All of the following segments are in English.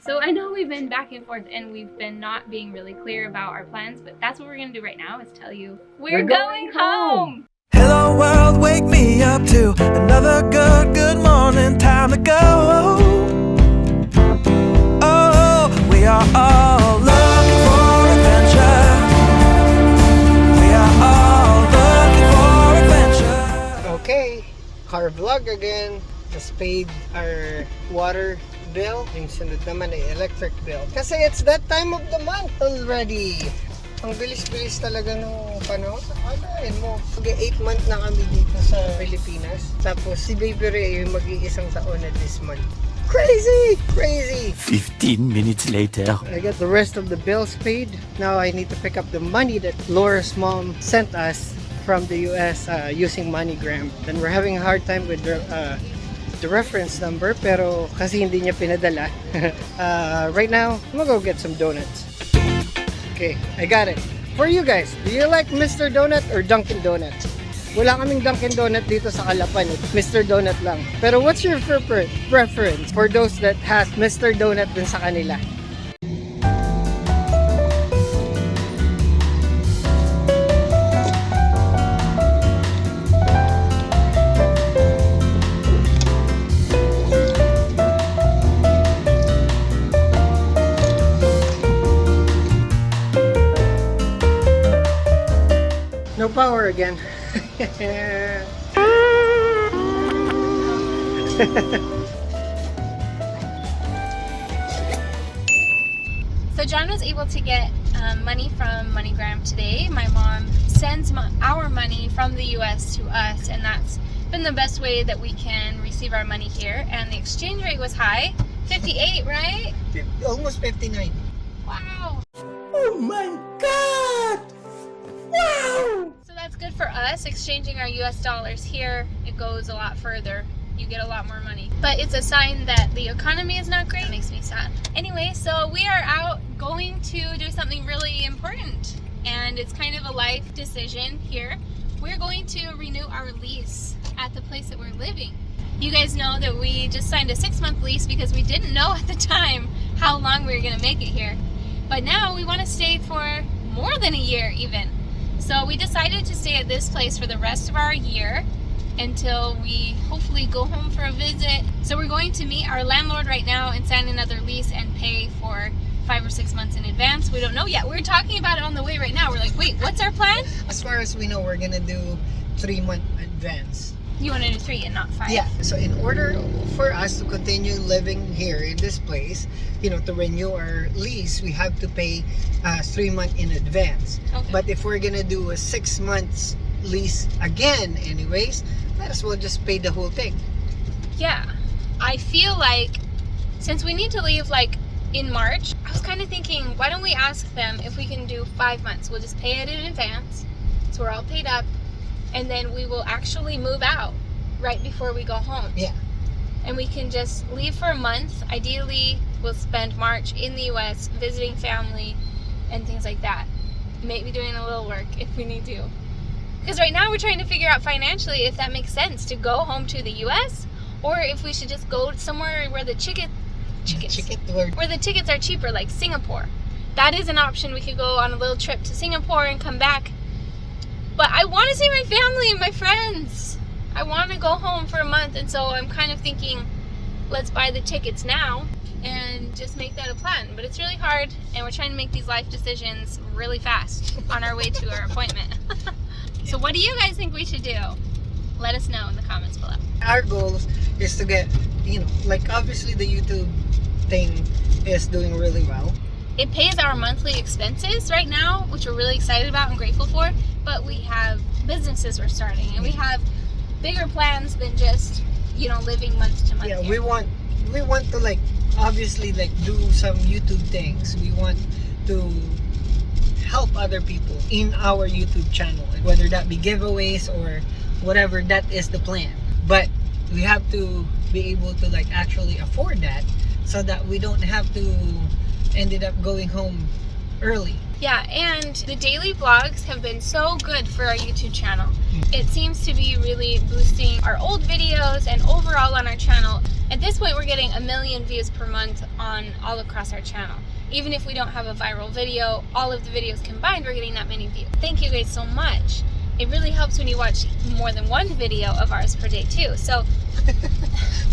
So I know we've been back and forth and we've been not being really clear about our plans, but that's what we're gonna do right now is tell you we're going home. Hello world, wake me up to another good morning, time to go. Oh, we are all looking for adventure. We are all looking for adventure. Okay, car vlog again. Just paid our water bill. Yung sunod naman ay electric bill. Kasi it's that time of the month already. Ang bilis-bilis talaga ng panahon. Alain mo, 8 month na kami dito sa Pilipinas. Tapos si Baby Ray yung mag-iisang taon na this month. Crazy! Crazy! 15 minutes later. I got the rest of the bills paid. Now I need to pick up the money that Laura's mom sent us from the US using MoneyGram. Then we're having a hard time with the reference number pero kasi hindi niya pinadala. Right now, I'm gonna go get some donuts. Okay, I got it. For you guys, do you like Mr. Donut or Dunkin' Donuts? Wala kaming Dunkin' Donut dito sa Calapan. Mr. Donut lang. Pero what's your preference for those that has Mr. Donut din sa kanila? No power again. So John was able to get money from MoneyGram today. My mom sends our money from the US to us, and that's been the best way that we can receive our money here. And the exchange rate was high, 58, right? Almost 59. Wow. Oh my god! Wow! So that's good for us. Exchanging our US dollars here, it goes a lot further. You get a lot more money. But it's a sign that the economy is not great. It makes me sad. Anyway, so we are out going to do something really important. And it's kind of a life decision here. We're going to renew our lease at the place that we're living. You guys know that we just signed a 6-month lease because we didn't know at the time how long we were gonna make it here. But now we wanna stay for more than a year even. So we decided to stay at this place for the rest of our year until we hopefully go home for a visit. So we're going to meet our landlord right now and sign another lease and pay for 5 or 6 months in advance. We don't know yet. We're talking about it on the way right now. We're like, wait, what's our plan? As far as we know, we're gonna do 3-month advance. You want to do 3 and not 5? Yeah, so in order for us to continue living here in this place, you know, to renew our lease, we have to pay 3 months in advance. Okay. But if we're gonna do a 6 months lease again anyways, might as well just pay the whole thing. Yeah. I feel like since we need to leave like in March, I was kind of thinking, why don't we ask them if we can do 5 months? We'll just pay it in advance, so we're all paid up, and then we will actually move out right before we go home. Yeah. And we can just leave for a month. Ideally, we'll spend March in the US visiting family and things like that. Maybe doing a little work if we need to. Because right now we're trying to figure out financially if that makes sense to go home to the US or if we should just go somewhere where the where the tickets are cheaper, like Singapore. That is an option. We could go on a little trip to Singapore and come back. But I want to see my family and my friends. I want to go home for a month, and so I'm kind of thinking, let's buy the tickets now and just make that a plan. But it's really hard, and we're trying to make these life decisions really fast on our way to our appointment. So what do you guys think we should do? Let us know in the comments below. Our goal is to get, you know, like obviously the YouTube thing is doing really well. It pays our monthly expenses right now, which we're really excited about and grateful for, but we have businesses we're starting, and we have bigger plans than just, you know, living month to month. Yeah, here. we want to like obviously like do some YouTube things. We want to help other people in our YouTube channel, whether that be giveaways or whatever. That is the plan, but we have to be able to like actually afford that so that we don't have to ended up going home early. Yeah, and the daily vlogs have been so good for our YouTube channel. It seems to be really boosting our old videos and overall on our channel. At this point, we're getting 1 million views per month on all across our channel. Even if we don't have a viral video, all of the videos combined, we're getting that many views. Thank you guys so much. It really helps when you watch more than one video of ours per day too. So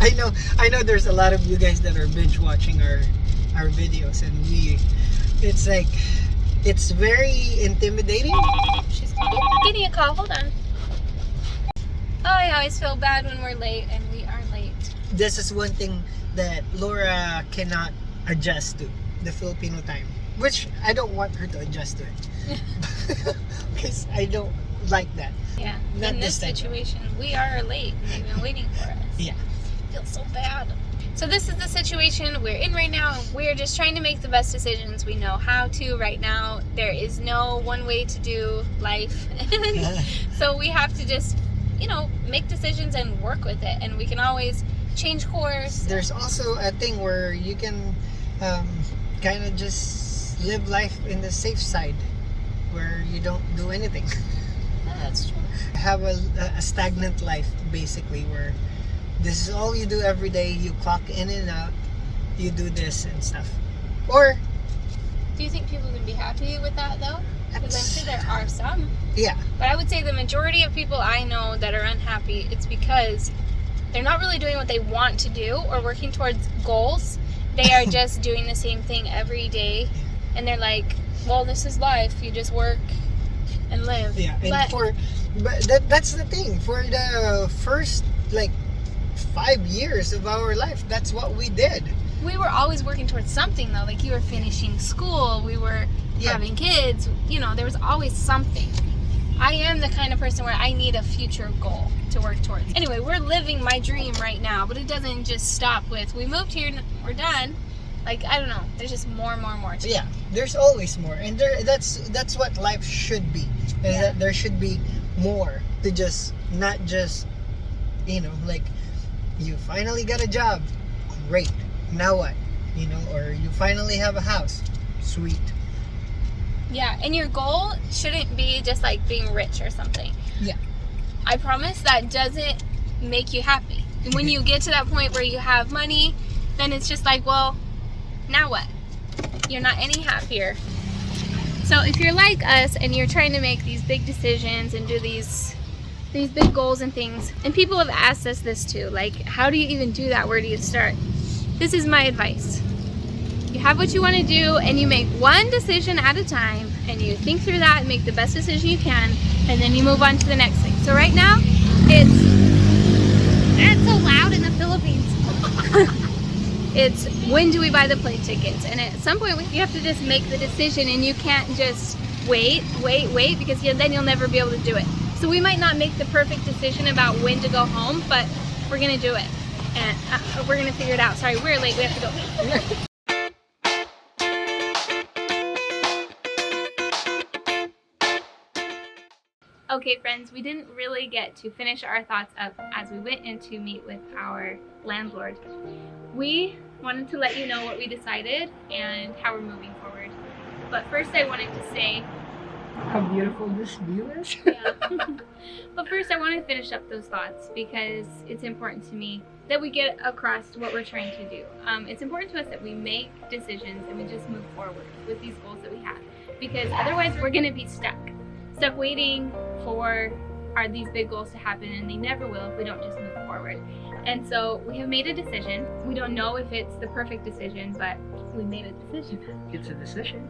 I know there's a lot of you guys that are binge watching our videos, and it's like, it's very intimidating. She's getting a call, hold on. Oh, I always feel bad when we're late, and we are late. This is one thing that Laura cannot adjust to, the Filipino time, which I don't want her to adjust to it. Because I don't like that. Yeah, Not in this time. situation, we are late, and they've been waiting for us. Yeah. I feel so bad. So this is the situation we're in right now. We're just trying to make the best decisions we know how to right now. There is no one way to do life. So we have to just, make decisions and work with it. And we can always change course. There's also a thing where you can kind of just live life in the safe side, where you don't do anything. That's true. Have a stagnant life, basically, where this is all you do every day. You clock in and out. You do this and stuff. Or, Do you think people can be happy with that though? Because I'm sure there are some. yeah, But I would say the majority of people I know that are unhappy, it's because they're not really doing what they want to do or working towards goals. They are just doing the same thing every day. And they're like, well, this is life. You just work and live. yeah. And but that's the thing. For the first, 5 years of our life, that's what we did. we were always working towards something though. Like you were finishing school, we were having kids, there was always something. I am the kind of person where I need a future goal to work towards. Anyway, we're living my dream right now, but it doesn't just stop with we moved here, we're done. I don't know, there's just more to Yeah, there's always more, and that's what life should be. Is that there should be more to just not just you finally got a job, great, now what, or you finally have a house, sweet. Yeah, and your goal shouldn't be just like being rich or something. Yeah, I promise that doesn't make you happy. And when you get to that point where you have money, then it's just like, well, now what? You're not any happier. So if you're like us and you're trying to make these big decisions and do these big goals and things, and people have asked us this too, like, how do you even do that? Where do you start? This is my advice. You have what you want to do and you make one decision at a time, and you think through that and make the best decision you can, and then you move on to the next thing. So right now, that's so loud in the Philippines. It's when do we buy the plane tickets? And at some point you have to just make the decision, and you can't just wait, because then you'll never be able to do it. So we might not make the perfect decision about when to go home, but we're gonna do it. And we're gonna figure it out. Sorry, we're late, we have to go. Okay friends, we didn't really get to finish our thoughts up as we went in to meet with our landlord. We wanted to let you know what we decided and how we're moving forward. But first I wanted to say how beautiful this view is. yeah. But first I want to finish up those thoughts because it's important to me that we get across what we're trying to do. It's important to us that we make decisions and we just move forward with these goals that we have, because otherwise we're going to be stuck waiting for these big goals to happen, and they never will if we don't just move forward. And so we have made a decision. We don't know if it's the perfect decision, but we made a decision. It's a decision.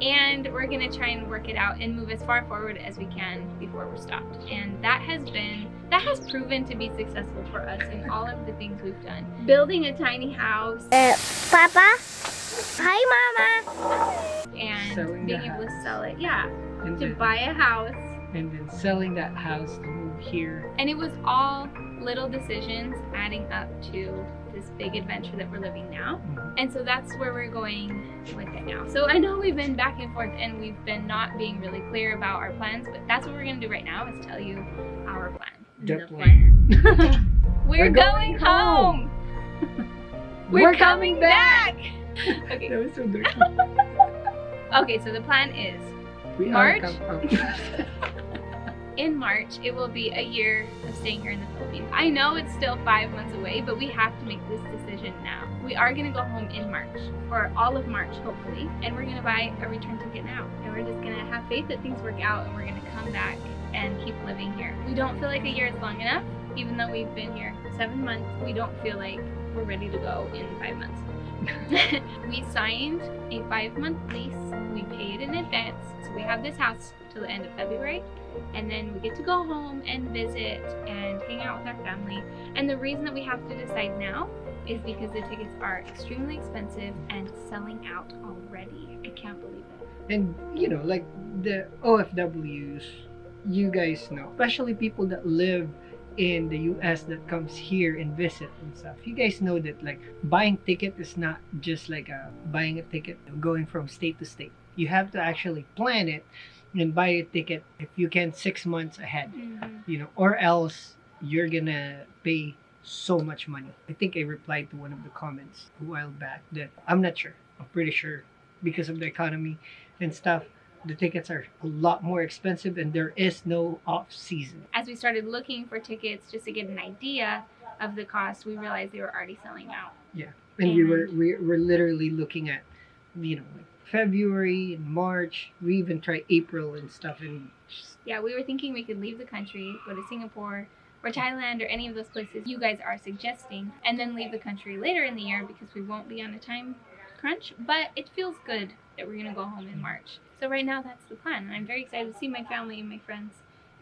And we're gonna try and work it out and move as far forward as we can before we're stopped. And that has proven to be successful for us in all of the things we've done. Building a tiny house. Papa? Hi, Mama. And being able to sell it. Yeah. And To then, buy a house. and then selling that house to move here. And it was all little decisions adding up to this big adventure that we're living now. And so that's where we're going with it now. So I know we've been back and forth and we've been not being really clear about our plans, but that's what we're gonna do right now, is tell you our plan. The plan. We're going home. We're coming back. Okay. That was so dirty. Okay, so the plan is We March? are in March, it will be a year of staying here in the Philippines. I know it's still 5 months away, but we have to make this decision now. We are gonna go home in March, for all of March, hopefully, and we're gonna buy a return ticket now. And we're just gonna have faith that things work out and we're gonna come back and keep living here. We don't feel like a year is long enough, even though we've been here 7 months. We don't feel like we're ready to go in 5 months. We signed a 5-month lease. We paid in advance, so we have this house till the end of February, and then we get to go home and visit and hang out with our family. And the reason that we have to decide now is because the tickets are extremely expensive and selling out already. I can't believe it. And you know, like the OFWs, you guys know, especially people that live in the US that comes here and visit and stuff. You guys know that like buying ticket is not just like buying a ticket going from state to state. You have to actually plan it and buy a ticket if you can 6 months ahead. You know, or else you're gonna pay so much money. I think I replied to one of the comments a while back that I'm not sure. I'm pretty sure because of the economy and stuff, the tickets are a lot more expensive and there is no off season. As we started looking for tickets just to get an idea of the cost, we realized they were already selling out. Yeah. And we were literally looking at, you know, like February and March. We even tried April and stuff, and yeah, we were thinking we could leave the country, go to Singapore or Thailand or any of those places you guys are suggesting, and then leave the country later in the year because we won't be on a time crunch. But it feels good that we're gonna go home in March. So right now that's the plan, and I'm very excited to see my family and my friends.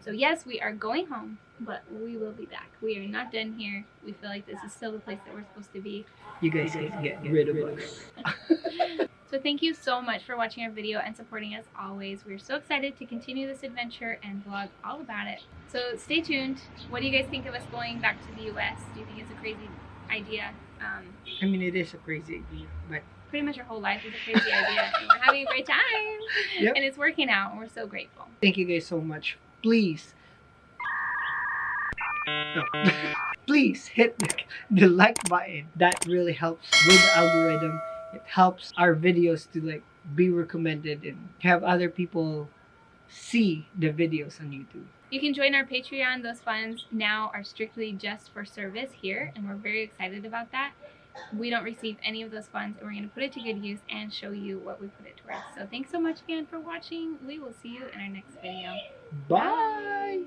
So yes, we are going home, but we will be back. We are not done here. We feel like this is still the place that we're supposed to be. you guys can get rid of us. So thank you so much for watching our video and supporting us always. We're so excited to continue this adventure and vlog all about it. So stay tuned. What do you guys think of us going back to the US? Do you think it's a crazy idea? I mean, it is a crazy idea, but pretty much our whole life is a crazy idea, and we're having a great time. Yep. And it's working out, and we're so grateful. thank you guys so much. Please, please hit the like button. That really helps with the algorithm. It helps our videos to like be recommended and have other people see the videos on YouTube. You can join our Patreon. Those funds now are strictly just for service here, and we're very excited about that. We don't receive any of those funds, and we're going to put it to good use and show you what we put it towards. So thanks so much again for watching. We will see you in our next video. Bye.